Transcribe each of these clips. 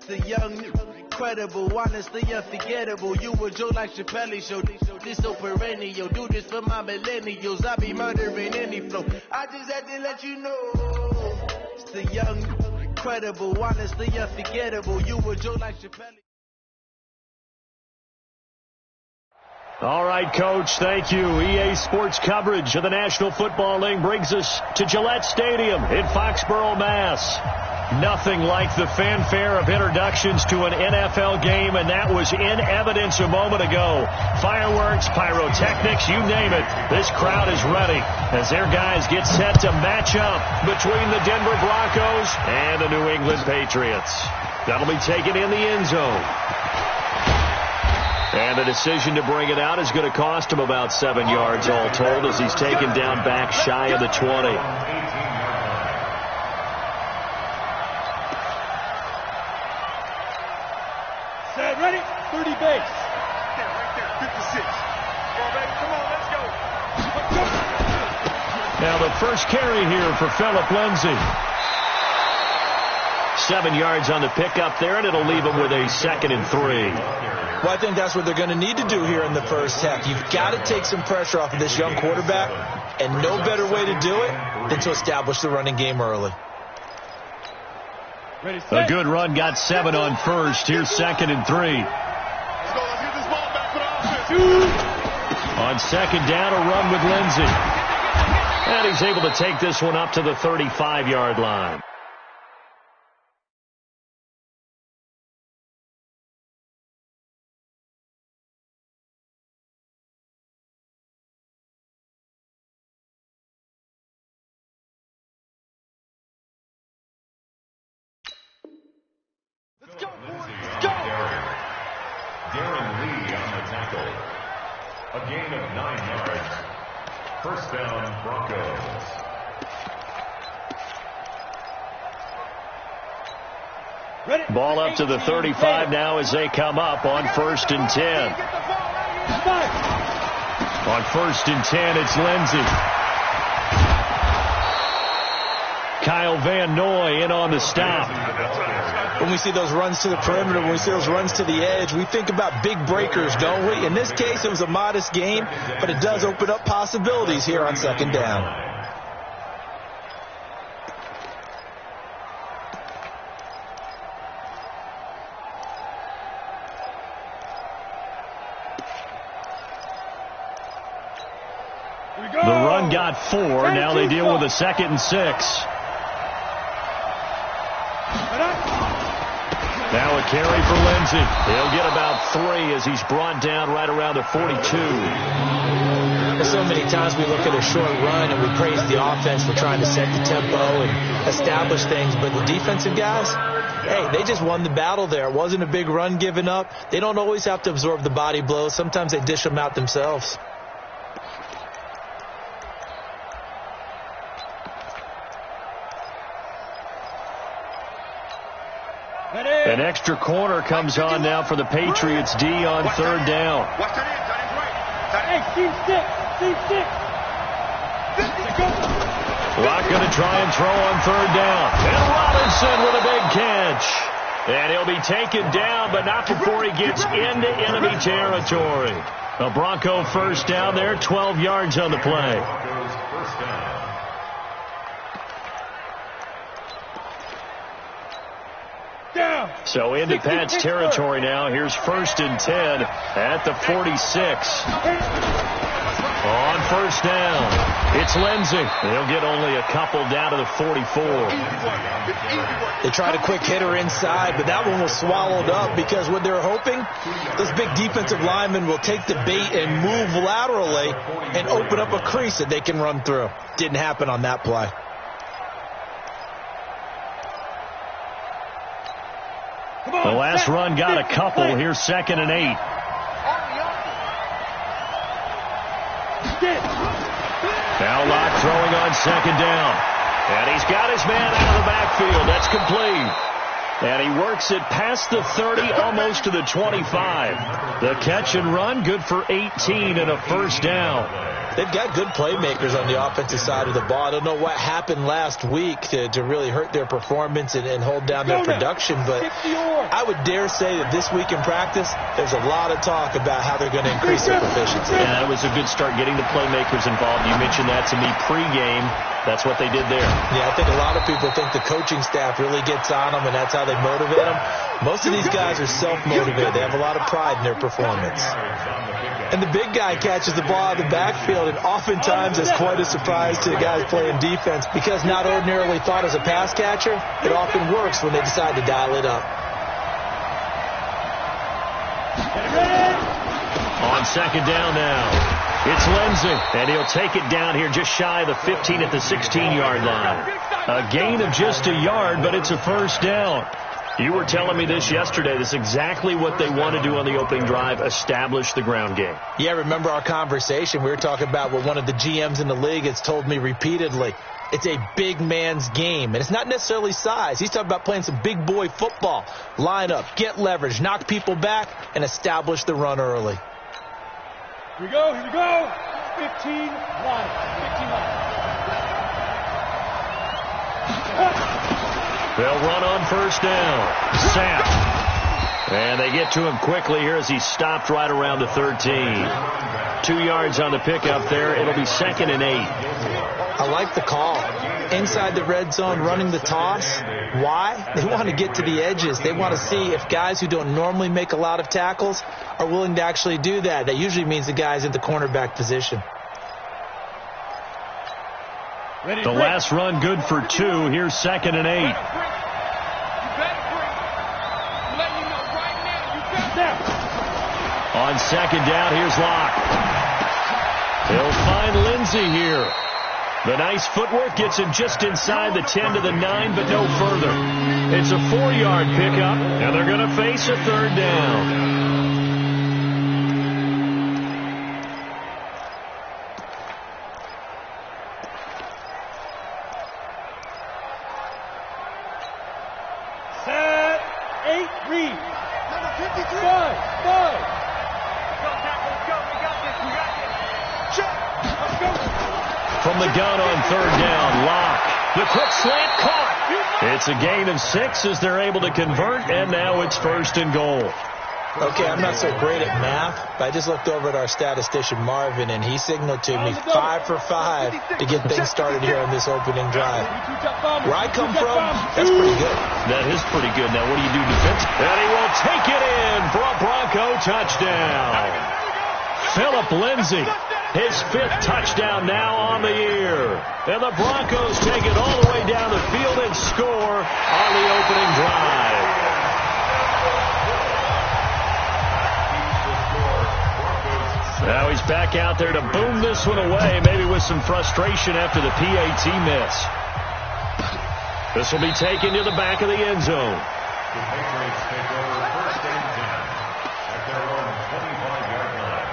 The young, incredible, honestly unforgettable. You a joke like Chappelle Show. This so perennial. Do this for my millennials. I be murdering any flow. I just had to let you know. It's the young, incredible, honestly unforgettable. You a joke like Chappelle. All right, Coach, thank you. EA Sports coverage of the National Football League brings us to Gillette Stadium in Foxborough, Mass. Nothing like the fanfare of introductions to an NFL game, and that was in evidence a moment ago. Fireworks, pyrotechnics, you name it. This crowd is ready as their guys get set to match up between the Denver Broncos and the New England Patriots. That'll be taken in the end zone. And the decision to bring it out is going to cost him about 7 yards all told as he's taken down back shy of the 20. Set, ready? 30 base. Right there, 56. Come on, let's go. Now the first carry here for Phillip Lindsay. 7 yards on the pickup there, and it'll leave him with a 2nd and 3. Well, I think that's what they're going to need to do here in the first half. You've got to take some pressure off of this young quarterback, and no better way to do it than to establish the running game early. A good run got 7 on first. Here's 2nd and 3. Let's go. Let's get this ball back for the offense. On 2nd down, a run with Lindsay. And he's able to take this one up to the 35-yard line. Let's go, boys. Let's go. Darren Lee on the tackle. A gain of 9 yards. First down, Broncos. Ball up to the 35 now as they come up on 1st and 10. On 1st and 10, it's Lindsay. Kyle Van Noy in on the stop. When we see those runs to the perimeter, when we see those runs to the edge, we think about big breakers, don't we? In this case, it was a modest game, but it does open up possibilities here on 2nd down. The run got 4. Now they deal with a 2nd and 6. Now a carry for Lindsay. He'll get about 3 as he's brought down right around the 42. So many times we look at a short run and we praise the offense for trying to set the tempo and establish things, but the defensive guys, hey, they just won the battle there. It wasn't a big run given up. They don't always have to absorb the body blows. Sometimes they dish them out themselves. An extra corner comes on now for the Patriots D on 3rd down. Watch that in, Johnny's right. Hey, team 6. Lock going to try and throw on 3rd down. And Robinson with a big catch. And he'll be taken down, but not before he gets into enemy territory. A Bronco first down there, 12 yards on the play. So into Pat's territory now. Here's 1st and 10 at the 46. On 1st down, it's Lindsay. They'll get only a couple down to the 44. They tried a quick hitter inside, but that one was swallowed up because what they're hoping, those big defensive linemen will take the bait and move laterally and open up a crease that they can run through. Didn't happen on that play. The last run got a couple. Here's 2nd and 8. Now Locke throwing on 2nd down. And he's got his man out of the backfield. That's complete. And he works it past the 30, almost to the 25. The catch and run, good for 18 and a first down. They've got good playmakers on the offensive side of the ball. I don't know what happened last week to really hurt their performance and hold down their production, but I would dare say that this week in practice, there's a lot of talk about how they're going to increase their proficiency. Yeah, that was a good start getting the playmakers involved. You mentioned that to me pregame. That's what they did there. Yeah, I think a lot of people think the coaching staff really gets on them, and that's how they motivate them. Most of these guys are self-motivated. They have a lot of pride in their performance. And the big guy catches the ball out of the backfield, and oftentimes it's quite a surprise to the guys playing defense because not ordinarily thought as a pass catcher, it often works when they decide to dial it up. On second down now. It's Lindsey, and he'll take it down here just shy of the 15 at the 16-yard line. A gain of just a yard, but it's a first down. You were telling me this yesterday. This is exactly what they want to do on the opening drive, establish the ground game. Yeah, remember our conversation? We were talking about what one of the GMs in the league has told me repeatedly. It's a big man's game, and it's not necessarily size. He's talking about playing some big boy football. Line up, get leverage, knock people back, and establish the run early. Here we go, here we go. 15 line. 15 line. They'll run on first down. Sapp. And they get to him quickly here as he stopped right around the 13. 2 yards on the pickup there. It'll be 2nd and 8. I like the call. Inside the red zone, running the toss. Why? They want to get to the edges. They want to see if guys who don't normally make a lot of tackles are willing to actually do that. That usually means the guys in the cornerback position. The last run good for 2. Here's 2nd and 8. On second down, here's Locke. He'll find Lindsey here. The nice footwork gets him just inside the 10 to the 9, but no further. It's a 4-yard pickup, and they're going to face a 3rd down. Set, 8, read. Number 53. 5. From the gun on 3rd down, Locke. The quick slant caught. It's a gain of 6 as they're able to convert, and now it's 1st and goal. Okay, I'm not so great at math, but I just looked over at our statistician, Marvin, and he signaled to me 5 for 5 to get things started here on this opening drive. Where I come from, that's pretty good. That is pretty good. Now, what do you do defensively? And he will take it in for a Bronco touchdown. Philip Lindsey. His 5th touchdown now on the year. And the Broncos take it all the way down the field and score on the opening drive. Now he's back out there to boom this one away, maybe with some frustration after the PAT miss. This will be taken to the back of the end zone. The Patriots take over 1st and 10 at their own 25-yard line.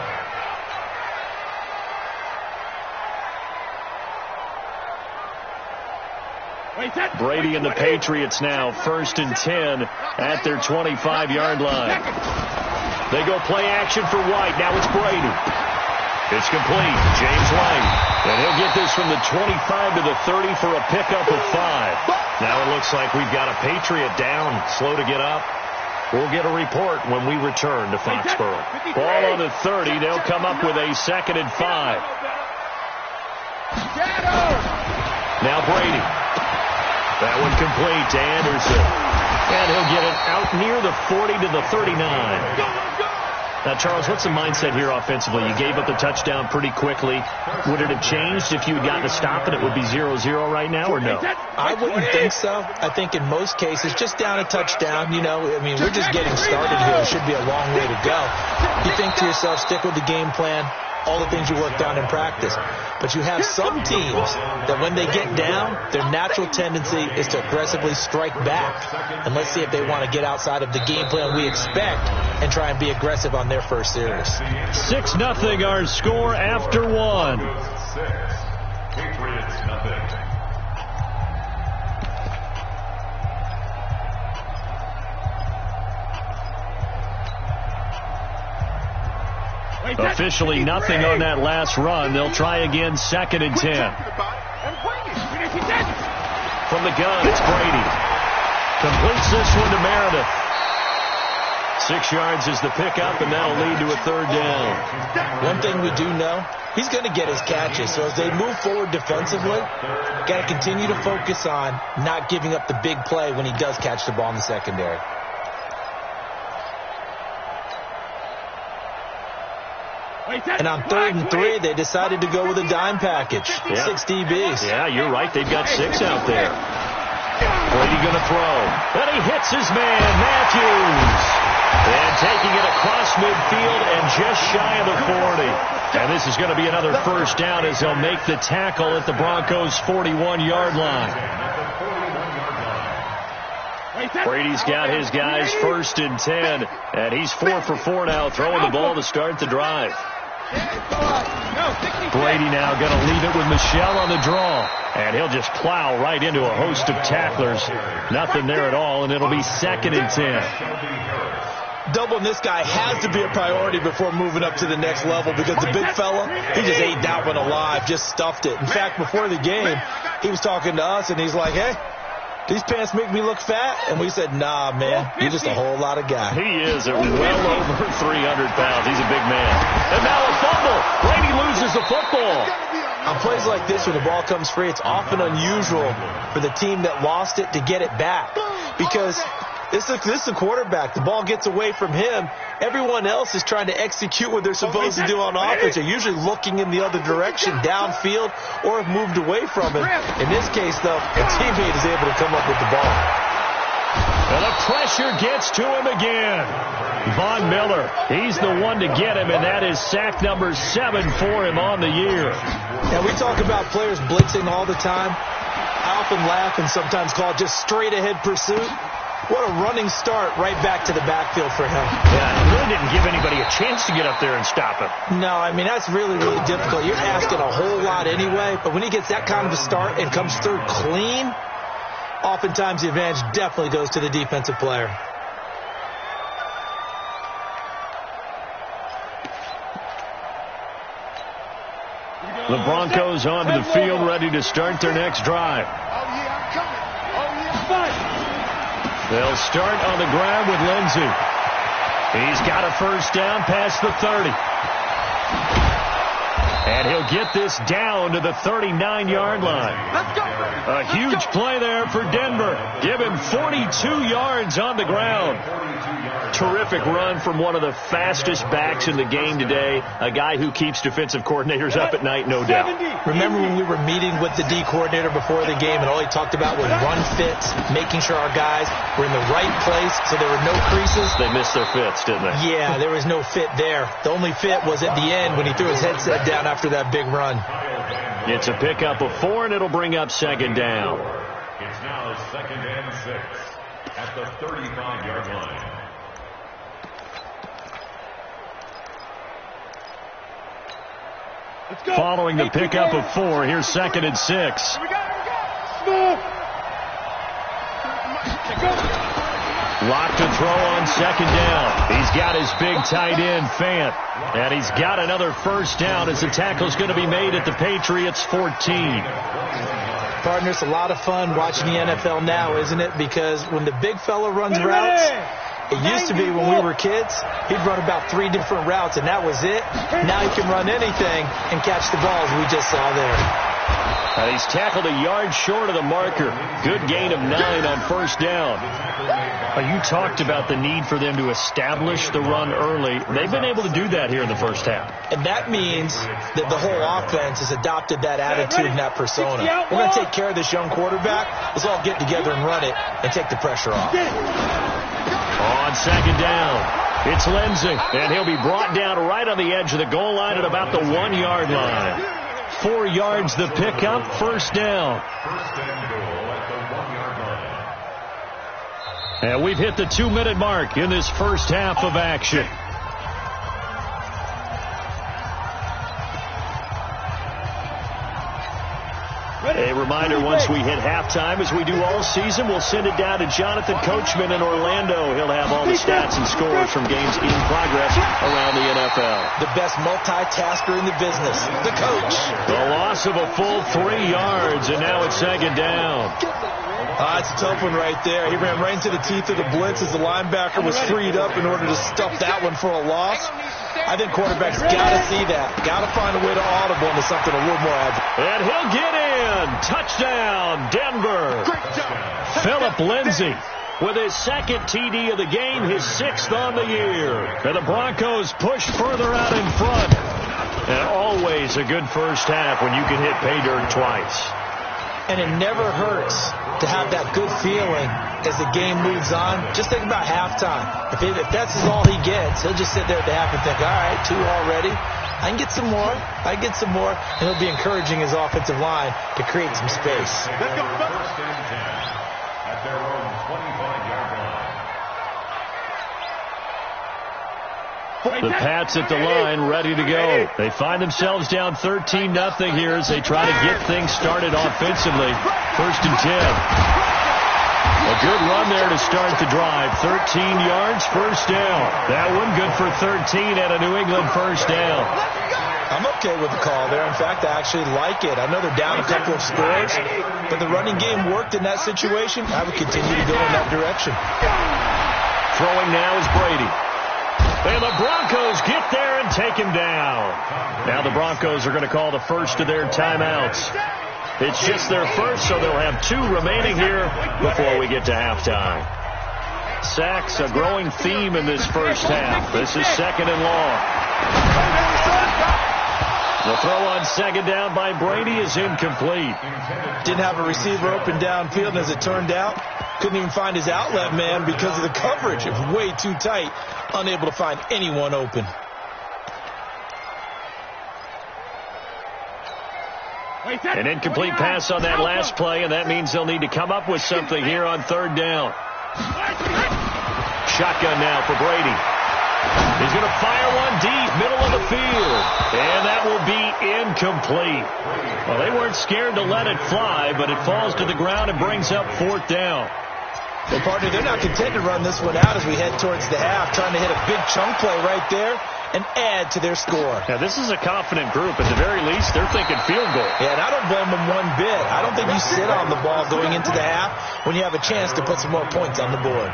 Brady and the Patriots now 1st and 10 at their 25-yard line. They go play action for White. Now it's Brady. It's complete. James White. And he'll get this from the 25 to the 30 for a pickup of 5. Now it looks like we've got a Patriot down, slow to get up. We'll get a report when we return to Foxborough. Ball on the 30. They'll come up with a 2nd and 5. Now Brady. That one complete to Anderson. And he'll get it out near the 40 to the 39. Now, Charles, what's the mindset here offensively? You gave up the touchdown pretty quickly. Would it have changed if you had gotten a stop and it would be 0-0 right now, or no? I wouldn't think so. I think in most cases, just down a touchdown, you know, I mean, we're just getting started here. It should be a long way to go. You think to yourself, stick with the game plan, all the things you worked on in practice. But you have some teams that when they get down, their natural tendency is to aggressively strike back. And let's see if they want to get outside of the game plan we expect and try and be aggressive on their first series. 6-0 our score after 1. Patriots nothing. Officially nothing on that last run. They'll try again, 2nd and 10. From the gun, it's Brady. Completes this one to Meredith. 6 yards is the pickup, and that'll lead to a 3rd down. One thing we do know, he's going to get his catches. So as they move forward defensively, got to continue to focus on not giving up the big play when he does catch the ball in the secondary. And on 3rd and 3, they decided to go with a dime package. 6 DBs. Yeah, you're right. They've got 6 out there. Brady going to throw. And he hits his man, Matthews. And taking it across midfield and just shy of the 40. And this is going to be another 1st down as they'll make the tackle at the Broncos' 41-yard line. Brady's got his guys 1st and 10. And he's 4 for 4 now, throwing the ball to start the drive. Brady now going to leave it with Michel on the draw. And he'll just plow right into a host of tacklers. Nothing there at all, and it'll be 2nd and 10. Doubling this guy has to be a priority before moving up to the next level because the big fella, he just ate that one alive, just stuffed it. In fact, before the game, he was talking to us, and he's like, hey, these pants make me look fat? And we said, nah, man, you're just a whole lot of guy. He is well over 300 pounds. He's a big man. And now a fumble. Brady loses the football. On plays like this, when the ball comes free, it's often unusual for the team that lost it to get it back because this is a quarterback. The ball gets away from him. Everyone else is trying to execute what they're supposed to do on offense. They're usually looking in the other direction, downfield, or have moved away from him. In this case, though, a teammate is able to come up with the ball. And the pressure gets to him again. Von Miller, he's the one to get him, and that is sack number 7 for him on the year. Now, we talk about players blitzing all the time. I often laugh and sometimes call it just straight-ahead pursuit. What a running start right back to the backfield for him. Yeah, he really didn't give anybody a chance to get up there and stop him. No, I mean, that's really, really difficult. You're asking a whole lot anyway, but when he gets that kind of a start and comes through clean, oftentimes the advantage definitely goes to the defensive player. The Broncos onto the field, ready to start their next drive. They'll start on the ground with Lindsey. He's got a 1st down past the 30. And he'll get this down to the 39-yard line. A huge play there for Denver. Give him 42 yards on the ground. Terrific run from one of the fastest backs in the game today. A guy who keeps defensive coordinators up at night, no doubt. Remember when we were meeting with the D coordinator before the game and all he talked about was run fits, making sure our guys were in the right place so there were no creases? They missed their fits, didn't they? Yeah, there was no fit there. The only fit was at the end when he threw his headset down after that big run. It's a pickup of 4, and it'll bring up 2nd down. It's now 2nd and 6 at the 35-yard line. Following the pickup of 4, here's 2nd and 6. Locked to throw on 2nd down. He's got his big tight end, Fant. And he's got another 1st down as the tackle's going to be made at the Patriots' 14. Partner, it's a lot of fun watching the NFL now, isn't it? Because when the big fella runs routes, it used to be when we were kids, he'd run about 3 different routes, and that was it. Now he can run anything and catch the balls we just saw there. And he's tackled a yard short of the marker. Good gain of 9 on 1st down. You talked about the need for them to establish the run early. They've been able to do that here in the first half. And that means that the whole offense has adopted that attitude and that persona. We're going to take care of this young quarterback. Let's all get together and run it and take the pressure off. On 2nd down, it's Lindsey, and he'll be brought down right on the edge of the goal line at about the 1-yard line. 4 yards the pickup, 1st down. First and goal at the 1-yard line. And we've hit the 2-minute mark in this first half of action. A reminder, once we hit halftime, as we do all season, we'll send it down to Jonathan Coachman in Orlando. He'll have all the stats and scores from games in progress around the NFL. The best multitasker in the business, the coach. The loss of a full 3 yards, and now it's second down. It's a tough one right there. He ran right into the teeth of the blitz as the linebacker was freed up in order to stuff that one for a loss. I think quarterbacks got to see that. Got to find a way to audible into something a little more agile. And he'll get in. Touchdown, Denver. Philip Lindsay with his second TD of the game, his 6th on the year. And the Broncos push further out in front. And always a good first half when you can hit pay dirt twice. And it never hurts to have that good feeling as the game moves on. Just think about halftime. If that's all he gets, he'll just sit there at the half and think, all right, 2 already. I can get some more. I can get some more. And he'll be encouraging his offensive line to create some space. First and 10 at their own 25-yard line. The Pats at the line, ready to go. They find themselves down 13-0 here as they try to get things started offensively. First and 10. A good run there to start the drive. 13 yards, first down. That one good for 13 and a New England first down. I'm okay with the call there. In fact, I actually like it. I know they're down a couple of scores, but the running game worked in that situation. I would continue to go in that direction. Throwing now is Brady. And the Broncos get there and take him down. Now the Broncos are going to call the first of their timeouts. It's just their first, so they'll have 2 remaining here before we get to halftime. Sacks, a growing theme in this first half. This is second and long. The throw on second down by Brady is incomplete. Didn't have a receiver open downfield, and as it turned out, couldn't even find his outlet man because of the coverage. It was way too tight. Unable to find anyone open. An incomplete pass on that last play, and that means they'll need to come up with something here on third down. Shotgun now for Brady. He's going to fire one deep, middle of the field, and that will be incomplete. Well, they weren't scared to let it fly, but it falls to the ground and brings up 4th down. Well, partner, they're not content to run this one out as we head towards the half, trying to hit a big chunk play right there and add to their score. Now, this is a confident group. At the very least, they're thinking field goal. Yeah, and I don't blame them one bit. I don't think you sit on the ball going into the half when you have a chance to put some more points on the board.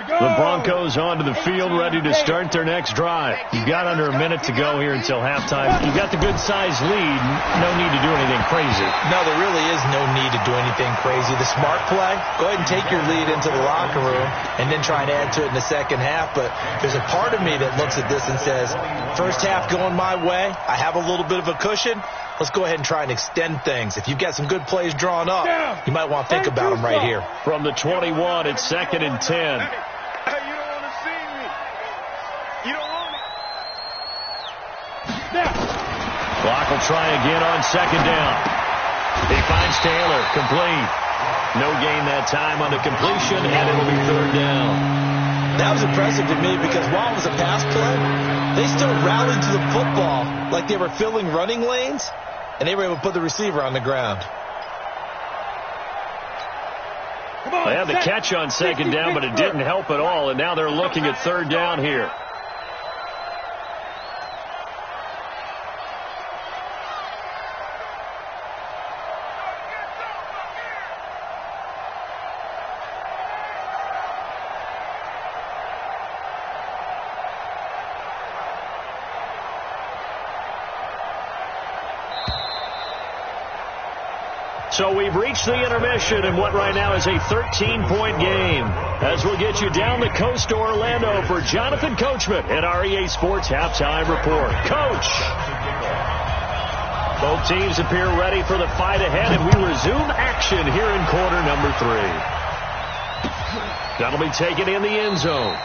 The Broncos onto the field, ready to start their next drive. You've got under a minute to go here until halftime. You've got the good-sized lead. No need to do anything crazy. No, there really is no need to do anything crazy. The smart play, go ahead and take your lead into the locker room and then try and add to it in the second half. But there's a part of me that looks at this and says, first half going my way, I have a little bit of a cushion. Let's go ahead and try and extend things. If you've got some good plays drawn up, you might want to think about them right here. From the 21, it's second and 10. Clock will try again on second down. He finds Taylor, complete. No gain that time on the completion, and it'll be third down. That was impressive to me because while it was a pass play, they still rallied to the football like they were filling running lanes, and they were able to put the receiver on the ground. They had the catch on second down, but it didn't help at all, and now they're looking at third down here. So we've reached the intermission in what right now is a 13-point game. As we'll get you down the coast to Orlando for Jonathan Coachman at our EA Sports Halftime Report. Coach! Both teams appear ready for the fight ahead, and we resume action here in quarter number 3. That'll be taken in the end zone.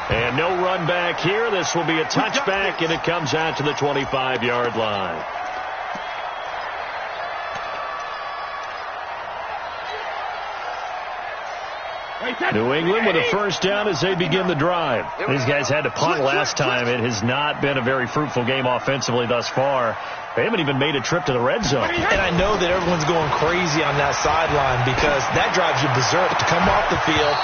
And no run back here. This will be a touchback, and it comes out to the 25-yard line. New England with a first down as they begin the drive. These guys had to punt last time. It has not been a very fruitful game offensively thus far. They haven't even made a trip to the red zone. And I know that everyone's going crazy on that sideline because that drives you berserk to come off the field,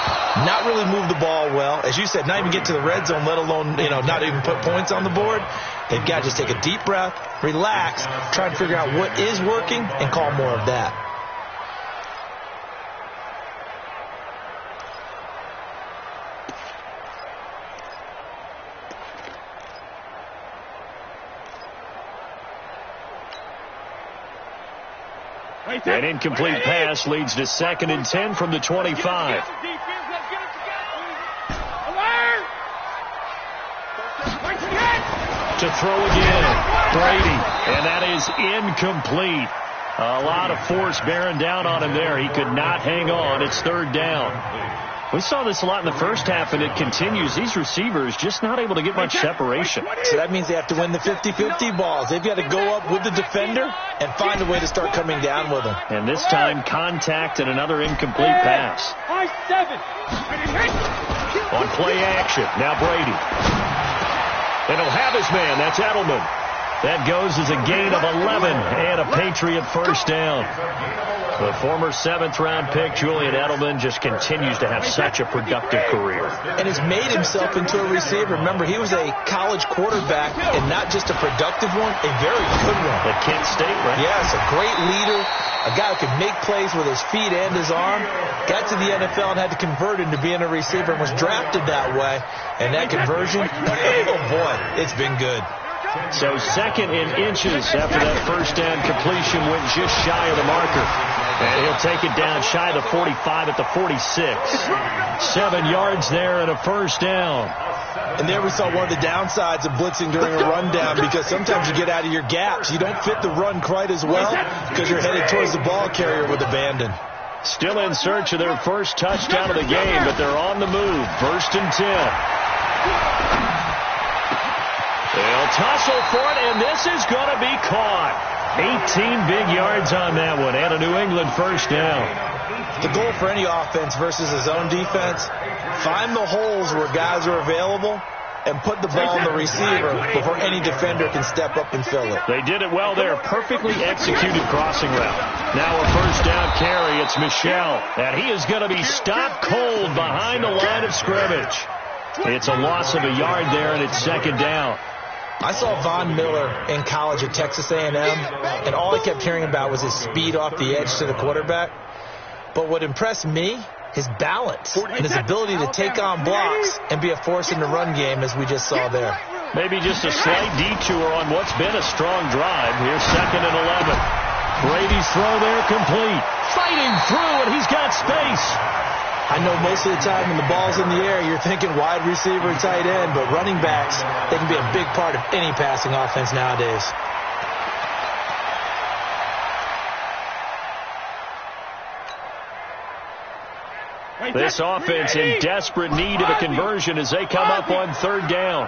not really move the ball well. As you said, not even get to the red zone, let alone, not even put points on the board. They've got to just take a deep breath, relax, try and figure out what is working, and call more of that. An incomplete pass leads to 2nd and 10 from the 25. To throw again, Brady, and that is incomplete. A lot of force bearing down on him there. He could not hang on. It's 3rd down. We saw this a lot in the first half, and it continues. These receivers just not able to get much separation. So that means they have to win the 50-50 balls. They've got to go up with the defender and find a way to start coming down with them. And this time, contact and another incomplete pass. On play action, now Brady. And he'll have his man. That's Edelman. That goes as a gain of 11 and a Patriot first down. The former 7th-round pick, Julian Edelman, just continues to have such a productive career. And has made himself into a receiver. Remember, he was a college quarterback, and not just a productive one, a very good one. At Kent State, right? Yes, a great leader, a guy who could make plays with his feet and his arm. Got to the NFL and had to convert into being a receiver and was drafted that way. And that conversion, oh boy, it's been good. So 2nd in inches after that first down completion went just shy of the marker. And he'll take it down shy of the 45 at the 46. 7 yards there and a first down. And there we saw one of the downsides of blitzing during a rundown, because sometimes you get out of your gaps. You don't fit the run quite as well because you're headed towards the ball carrier with abandon. Still in search of their first touchdown of the game, but they're on the move. 1st and 10. They'll tussle for it, and this is going to be caught. 18 big yards on that one, and a New England first down. The goal for any offense versus a zone defense, find the holes where guys are available and put the ball in the receiver before any defender can step up and fill it. They did it well there. Perfectly executed crossing route. Now a first down carry. It's Michel, and he is going to be stopped cold behind the line of scrimmage. It's a loss of a yard there, and it's 2nd down. I saw Von Miller in college at Texas A&M, and all I kept hearing about was his speed off the edge to the quarterback. But what impressed me, his balance and his ability to take on blocks and be a force in the run game, as we just saw there. Maybe just a slight detour on what's been a strong drive. Here's 2nd and 11. Brady's throw there complete. Fighting through, and he's got space. I know most of the time when the ball's in the air, you're thinking wide receiver, tight end, but running backs, they can be a big part of any passing offense nowadays. This offense in desperate need of a conversion as they come up on 3rd down.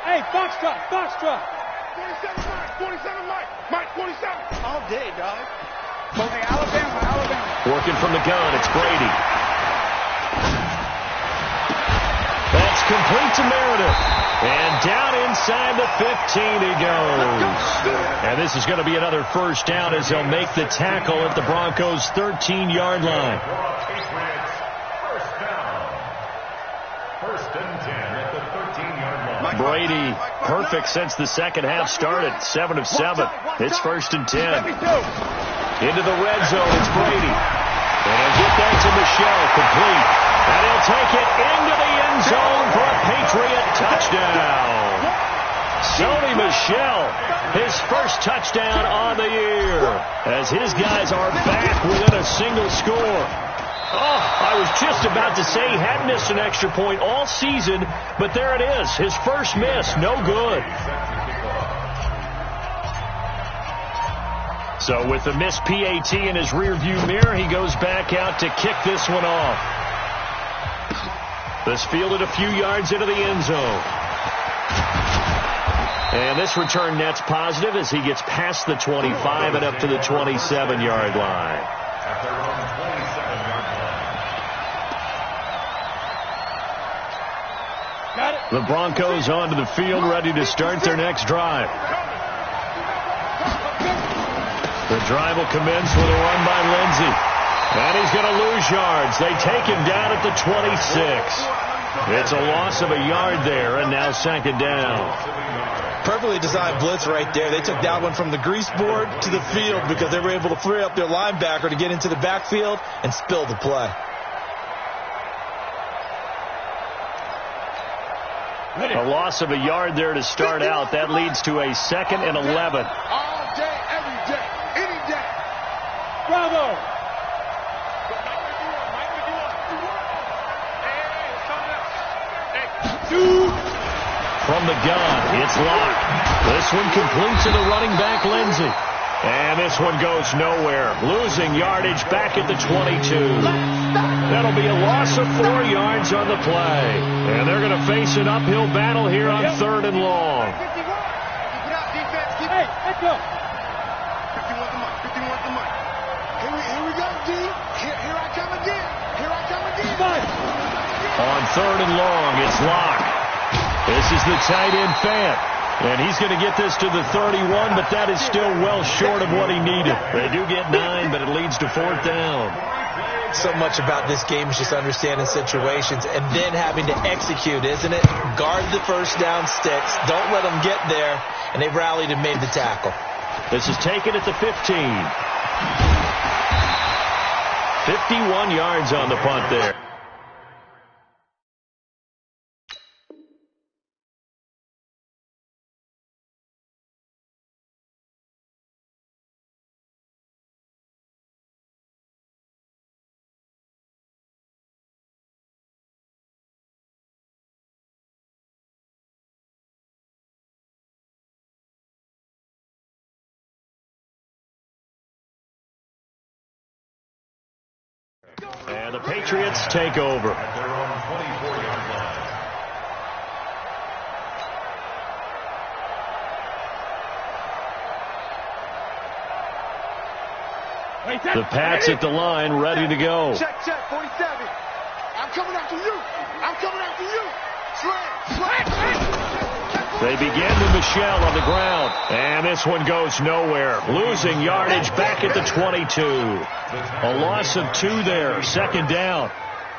Hey, Foxtrot, Foxtrot. 47, Mike, 47. All day, dog. Hey, Alabama. Working from the gun, it's Brady. That's complete to Meredith. And down inside the 15 he goes. And this is going to be another first down as they'll make the tackle at the Broncos' 13-yard line. First down. 1st and 10 at the 13-yard line. Brady, perfect since the second half started. 7 of 7. It's 1st and 10. Into the red zone, it's Brady. And he'll get that to Michel, complete. And he'll take it into the end zone for a Patriot touchdown. Sony Michel, his first touchdown on the year, as his guys are back within a single score. Oh, I was just about to say he hadn't missed an extra point all season, but there it is, his first miss, no good. So with the missed PAT in his rearview mirror, he goes back out to kick this one off. This fielded a few yards into the end zone. And this return net's positive as he gets past the 25 and up to the 27-yard line. At their own 27-yard line. The Broncos onto the field, ready to start their next drive. The drive will commence with a run by Lindsey. And he's going to lose yards. They take him down at the 26. It's a loss of a yard there, and now second down. Perfectly designed blitz right there. They took that one from the grease board to the field because they were able to free up their linebacker to get into the backfield and spill the play. A loss of a yard there to start out. That leads to a 2nd and 11. All day, every day, any day. Bravo! From the gun, it's locked. This one complete to the running back, Lindsey. And this one goes nowhere. Losing yardage back at the 22. That'll be a loss of 4 yards on the play. And they're going to face an uphill battle here on 3rd and long. Hey, let's go. 51 the month, 51 the month. Here we go, D. Here I come again. Here I come again. On 3rd and long, it's locked. This is the tight end, Fant. And he's going to get this to the 31, but that is still well short of what he needed. They do get 9, but it leads to 4th down. So much about this game is just understanding situations and then having to execute, isn't it? Guard the first down sticks. Don't let them get there. And they've rallied and made the tackle. This is taken at the 15. 51 yards on the punt there. And the Patriots take over. At their own 24-yard line. The Pats at the line, ready to go. Check, 47. I'm coming after you. I'm coming after you. Slam. They begin with Michelle on the ground. And this one goes nowhere. Losing yardage back at the 22. A loss of 2 there. 2nd down.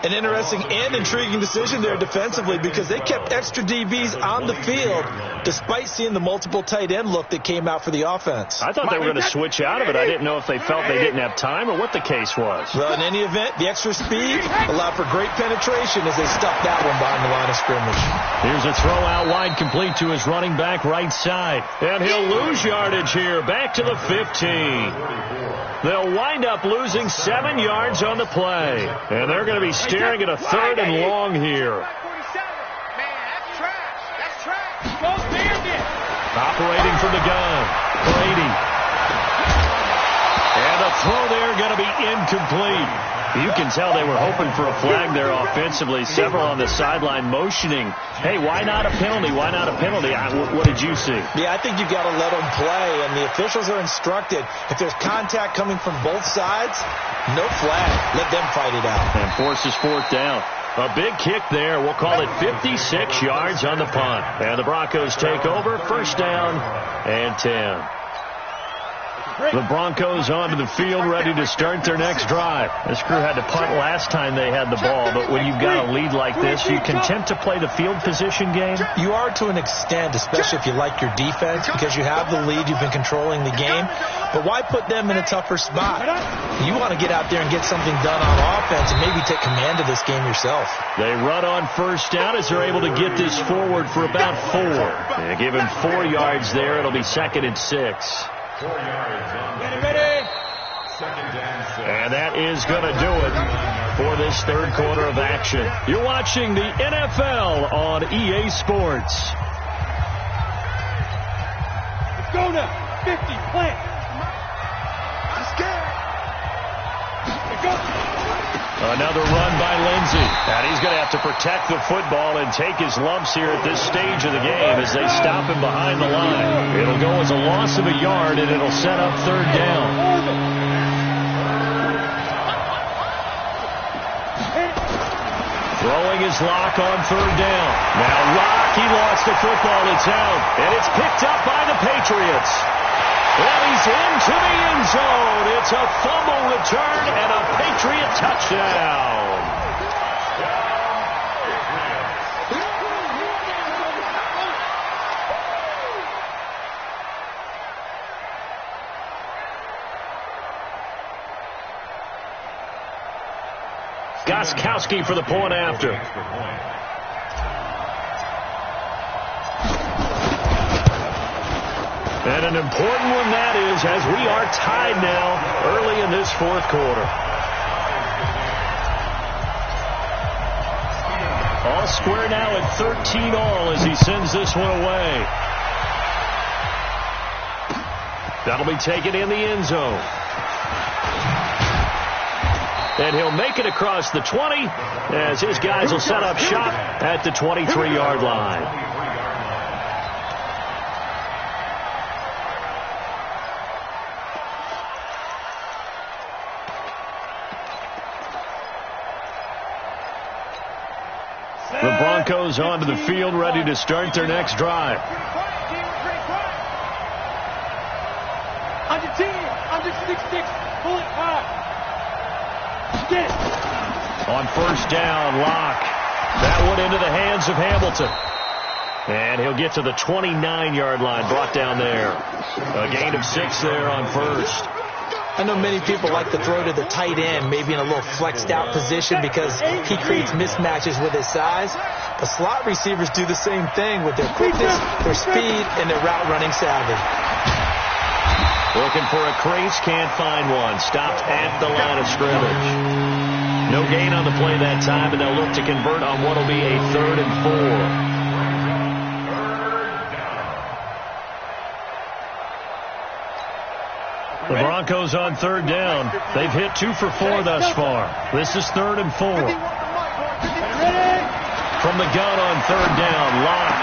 An interesting and intriguing decision there defensively because they kept extra DBs on the field despite seeing the multiple tight end look that came out for the offense. I thought they were going to switch out of it. I didn't know if they felt they didn't have time or what the case was. Well, in any event, the extra speed allowed for great penetration as they stuffed that one behind the line of scrimmage. Here's a throw out wide complete to his running back right side. And he'll lose yardage here back to the 15. They'll wind up losing 7 yards on the play. And they're going to be staring at a 3rd and long here. Man, that's trash. That's trash. Go, Bandit. Operating from the gun, Brady. And the throw there going to be incomplete. You can tell they were hoping for a flag there offensively. Several on the sideline motioning, hey, why not a penalty? Why not a penalty? What did you see? Yeah, I think you've got to let them play, and the officials are instructed. If there's contact coming from both sides, no flag. Let them fight it out. And forces 4th down. A big kick there. We'll call it 56 yards on the punt. And the Broncos take over. 1st down and 10. The Broncos onto the field, ready to start their next drive. This crew had to punt last time they had the ball, but when you've got a lead like this, you content to play the field position game? You are to an extent, especially if you like your defense, because you have the lead, you've been controlling the game. But why put them in a tougher spot? You want to get out there and get something done on offense and maybe take command of this game yourself. They run on 1st down as they're able to get this forward for about 4. They give him 4 yards there. It'll be 2nd and 6. 4 yards on the Ready. 2nd and 6. And that is going to do it for this 3rd quarter of action. You're watching the NFL on EA Sports. Let's go now. 50, plant. I'm scared. Let's go. Another run by Lindsey. And he's going to have to protect the football and take his lumps here at this stage of the game as they stop him behind the line. It'll go as a loss of a yard, and it'll set up 3rd down. Throwing is Here's Locke on third down. Now Locke, he lost the football. It's out. And it's picked up by the Patriots. And he's into the end zone. It's a fumble return and a Patriot touchdown. Gostkowski for the point after. And an important one that is, as we are tied now early in this fourth quarter. All square now at 13 all as he sends this one away. That'll be taken in the end zone. And he'll make it across the 20 as his guys will set up shop at the 23-yard line. The Broncos onto the field, ready to start their next drive. Under 10, under 6-6, pull it high. On first down, Locke. That one into the hands of Hamilton. And he'll get to the 29-yard line, brought down there. A gain of 6 there on first. I know many people like to throw to the tight end, maybe in a little flexed out position because he creates mismatches with his size. But slot receivers do the same thing with their quickness, their speed, and their route running savvy. Looking for a crease, can't find one. Stopped at the line of scrimmage. No gain on the play that time, and they'll look to convert on what will be a 3rd and 4. The Broncos on third down. They've hit 2 for 4 thus far. This is 3rd and 4. From the gun on third down, Locke.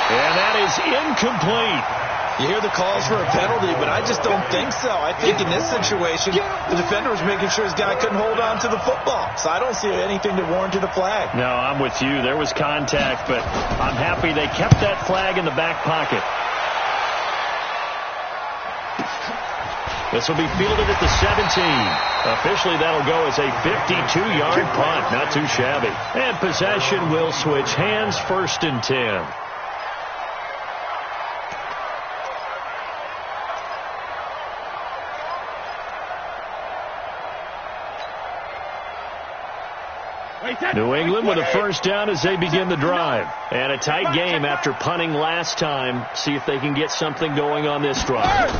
And that is incomplete. You hear the calls for a penalty, but I just don't think so. I think in this situation, the defender was making sure his guy couldn't hold on to the football. So I don't see anything to warrant a flag. No, I'm with you. There was contact, but I'm happy they kept that flag in the back pocket. This will be fielded at the 17. Officially, that'll go as a 52-yard punt. Not too shabby. And possession will switch hands, 1st and 10. New England with a first down as they begin the drive. And a tight game after punting last time. See if they can get something going on this drive.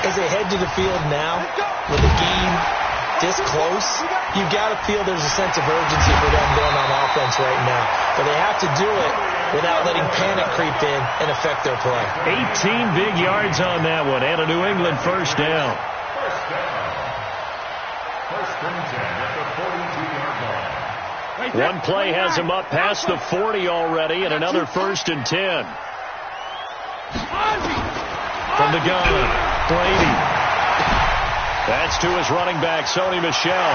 As they head to the field now, with the game this close, you've got to feel there's a sense of urgency for them going on offense right now. But they have to do it without letting panic creep in and affect their play. 18 big yards on that one, and a New England first down. First and 10 at the 42-yard line. One play has him up past the 40 already, and another 1st and 10. From the gun, Brady. That's to his running back, Sony Michel.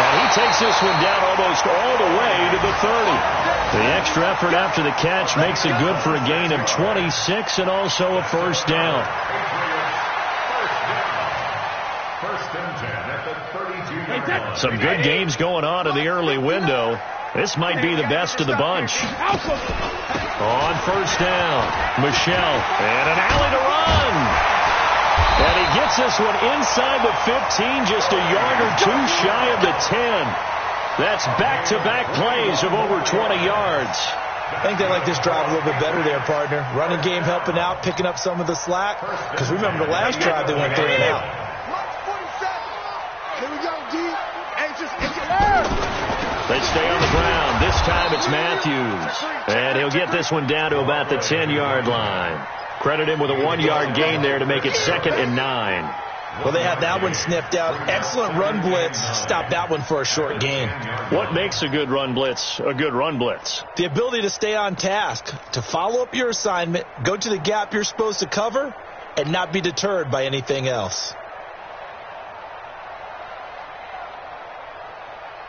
And he takes this one down almost all the way to the 30. The extra effort after the catch makes it good for a gain of 26 and also a first down. First and 10 at the 32-yard line. Some good games going on in the early window. This might be the best of the bunch. On first down, Michel, and an alley to run. And he gets this one inside the 15, just a yard or 2 shy of the 10. That's back-to-back plays of over 20 yards. I think they like this drive a little bit better there, partner. Running game helping out, picking up some of the slack. Because remember the last drive, they went 3 and out. Here we go, D. They stay on the ground. This time it's Matthews. And he'll get this one down to about the 10-yard line. Credit him with a 1-yard gain there to make it 2nd and 9. Well, they had that one sniffed out. Excellent run blitz. Stopped that one for a short gain. What makes a good run blitz a good run blitz? The ability to stay on task, to follow up your assignment, go to the gap you're supposed to cover, and not be deterred by anything else.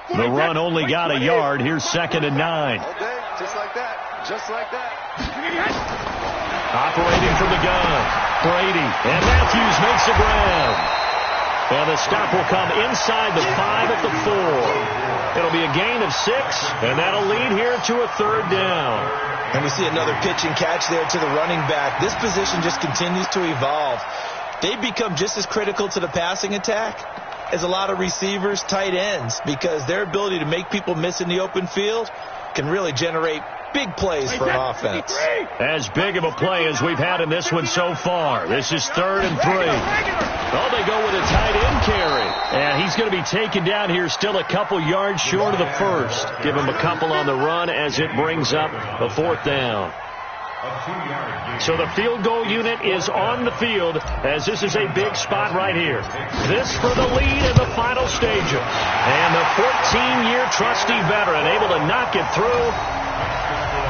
The run only got a yard. Here's 2nd and 9. Okay, just like that. Just like that. Operating from the gun, Brady, and Matthews makes a grab. And the stop will come inside the 5 at the 4. It'll be a gain of 6, and that'll lead here to a 3rd down. And we see another pitch and catch there to the running back. This position just continues to evolve. They become just as critical to the passing attack as a lot of receivers, tight ends, because their ability to make people miss in the open field can really generate big plays for an offense. As big of a play as we've had in this one so far. This is 3rd and 3. Oh, they go with a tight end carry. And he's going to be taken down here still a couple yards short of the first. Give him a couple on the run as it brings up a 4th down. So the field goal unit is on the field as this is a big spot right here. This for the lead in the final stages. And the 14-year trusty veteran able to knock it through.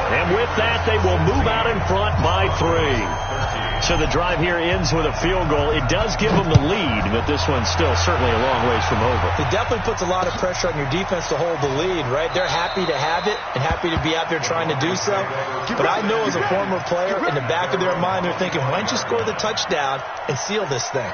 And with that, they will move out in front by 3. So the drive here ends with a field goal. It does give them the lead, but this one's still certainly a long ways from over. It definitely puts a lot of pressure on your defense to hold the lead, right? They're happy to have it and happy to be out there trying to do so. But I know as a former player, in the back of their mind, they're thinking, why don't you score the touchdown and seal this thing?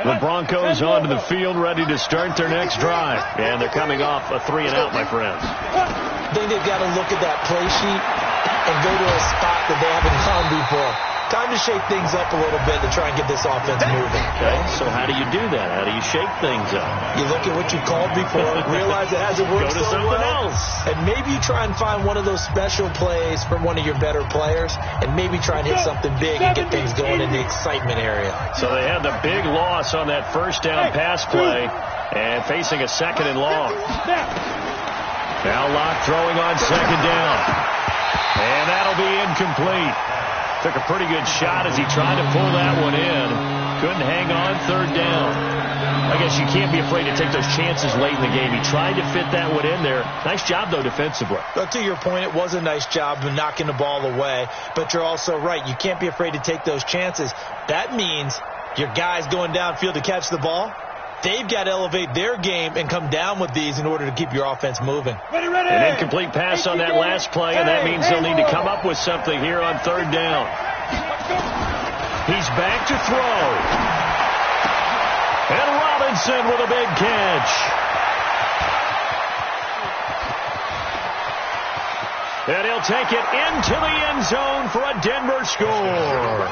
The Broncos onto the field, ready to start their next drive. And they're coming off a 3-and-out, my friends. I think they've got to look at that play sheet and go to a spot that they haven't gone before. Time to shake things up a little bit to try and get this offense moving. Okay, so how do you do that? How do you shake things up? You look at what you called before, realize it hasn't worked Go to so something well, else. and maybe you try and find one of those special plays from one of your better players, and maybe try and hit something big and get things going in the excitement area. So they had the big loss on that first down pass play and facing a 2nd and long. Now Locke throwing on 2nd down. And that'll be incomplete. Took a pretty good shot as he tried to pull that one in. Couldn't hang on 3rd down. I guess you can't be afraid to take those chances late in the game. He tried to fit that one in there. Nice job, though, defensively. Well, to your point, it was a nice job of knocking the ball away. But you're also right. You can't be afraid to take those chances. That means your guys going downfield to catch the ball, they've got to elevate their game and come down with these in order to keep your offense moving. An incomplete pass on that last play, and that means they'll need to come up with something here on 3rd down. He's back to throw. And Robinson with a big catch. And he'll take it into the end zone for a Denver score.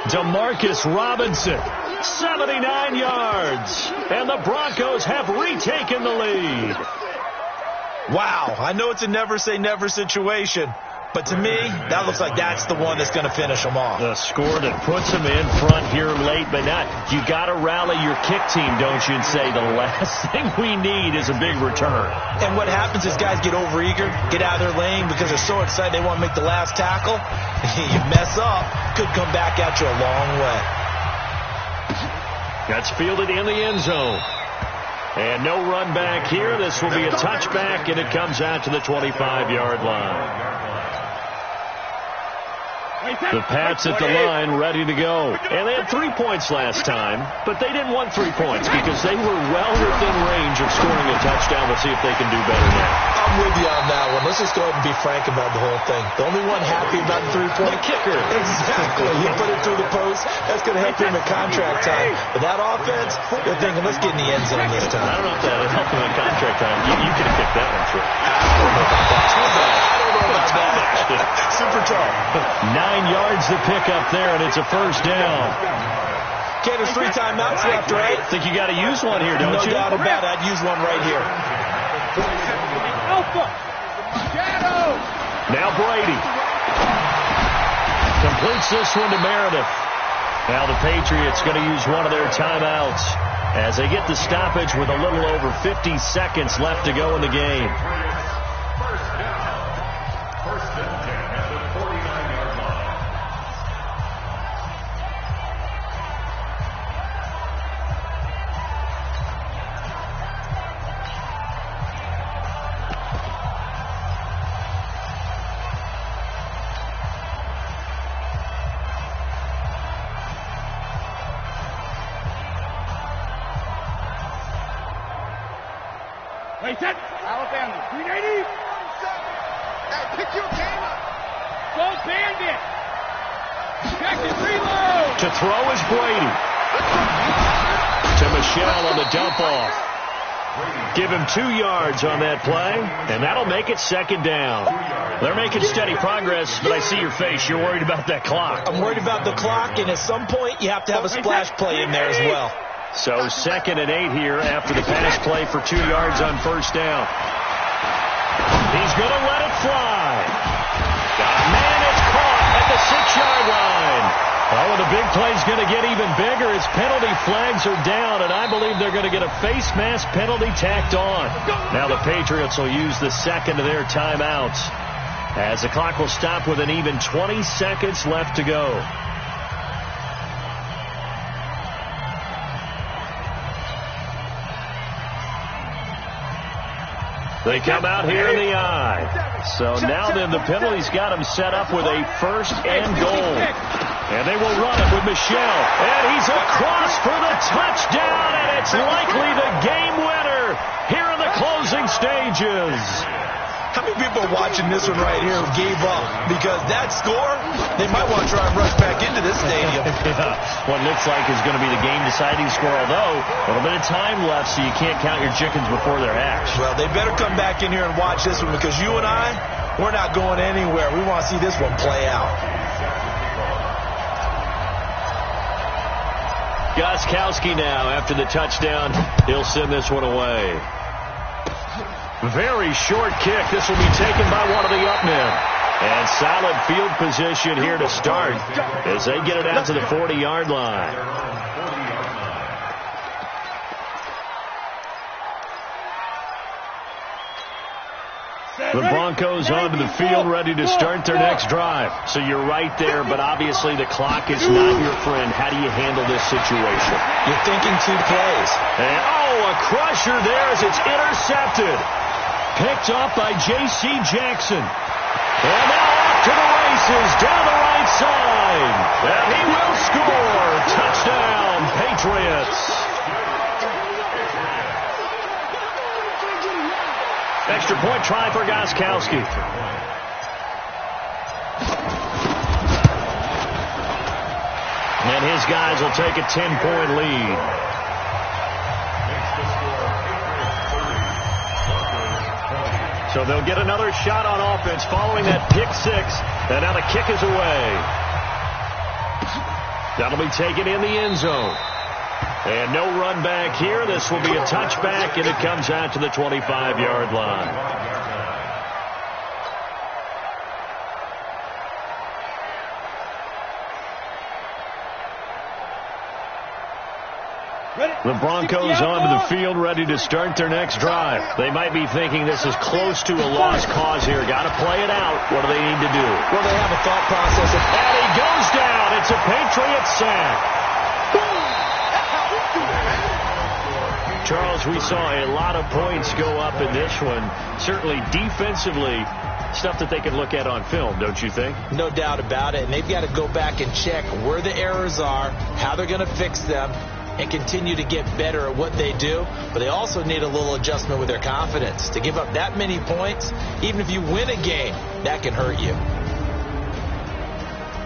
Demarcus Robinson, 79 yards. And the Broncos have retaken the lead. Wow, I know it's a never say never situation, but to me, that looks like that's the one that's going to finish them off. The score that puts them in front here late, but not. You got to rally your kick team, don't you, and say the last thing we need is a big return. And what happens is guys get overeager, get out of their lane because they're so excited they want to make the last tackle. You mess up, could come back at you a long way. That's fielded in the end zone. And no run back here. This will be a touchback, and it comes out to the 25-yard line. The Pats at the line ready to go. And they had 3 points last time, but they didn't want 3 points because they were well within range of scoring a touchdown. We'll see if they can do better now. I'm with you on that one. Let's just go ahead and be frank about the whole thing. The only one happy about the 3-point kicker. Exactly. You put it through the post. That's going to help him in contract time. But that offense, they're thinking, let's get in the end zone this time. I don't know if that would help him in contract time. You could have kicked that one through. Super tall. 9 yards to pick up there, and it's a first down. Okay, there's 3 timeouts left, right? Think you got to use one here, don't you? No doubt about it. I'd use one right here. Now Brady completes this one to Meredith. Now the Patriots going to use one of their timeouts as they get the stoppage with a little over 50 seconds left to go in the game. First and 10 at the 49-yard line. Wait, set. Alabama. 380. Hey, pick your game up. Go Bandit. Check it, reload. To throw is Brady. To Michelle on the dump off. Give him 2 yards on that play, and that'll make it second down. They're making steady progress, but I see your face. You're worried about that clock. I'm worried about the clock, and at some point, you have to have a splash play in there as well. So 2nd and 8 here after the pass play for 2 yards on first down. He's going to let it fly. Man, it's caught at the 6-yard line. Oh, and the big play's going to get even bigger as penalty flags are down, and I believe they're going to get a face mask penalty tacked on. Now the Patriots will use the second of their timeouts as the clock will stop with an even 20 seconds left to go. They come out here in the eye. So now then the penalty's got him set up with a 1st and goal. And they will run it with Michelle. And he's across for the touchdown, and it's likely the game winner here in the closing stages. How many people are watching this one right here who gave up? Because that score, they might want to try and rush back into this stadium. What looks like is going to be the game-deciding score, although a little bit of time left, so you can't count your chickens before they're hatched. Well, they better come back in here and watch this one, because you and I, we're not going anywhere. We want to see this one play out. Gostkowski now, after the touchdown, he'll send this one away. Very short kick. This will be taken by one of the up men. And solid field position here to start as they get it out to the 40-yard line. The Broncos onto the field ready to start their next drive. So you're right there, but obviously the clock is not your friend. How do you handle this situation? You're thinking 2 plays. And, a crusher there as it's intercepted. Picked up by J.C. Jackson. And now off to the races down the right side. And he will score. Touchdown, Patriots. Extra point try for Gostkowski. And his guys will take a 10-point lead. So they'll get another shot on offense following that pick 6. And now the kick is away. That'll be taken in the end zone. And no run back here. This will be a touchback, and it comes out to the 25-yard line. The Broncos onto the field ready to start their next drive. They might be thinking this is close to a lost cause here. Got to play it out. What do they need to do? Well, they have a thought process. And he goes down. It's a Patriot sack. Charles, we saw a lot of points go up in this one. Certainly defensively, stuff that they can look at on film, don't you think? No doubt about it. And they've got to go back and check where the errors are, how they're going to fix them, and continue to get better at what they do. But they also need a little adjustment with their confidence. To give up that many points, even if you win a game, that can hurt you.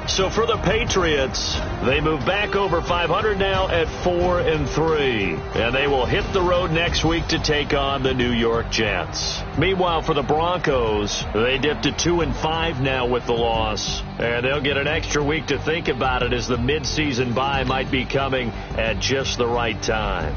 So for the Patriots, they move back over 500 now at 4-3. And they will hit the road next week to take on the New York Jets. Meanwhile, for the Broncos, they dipped to 2-5 now with the loss. And they'll get an extra week to think about it as the midseason bye might be coming at just the right time.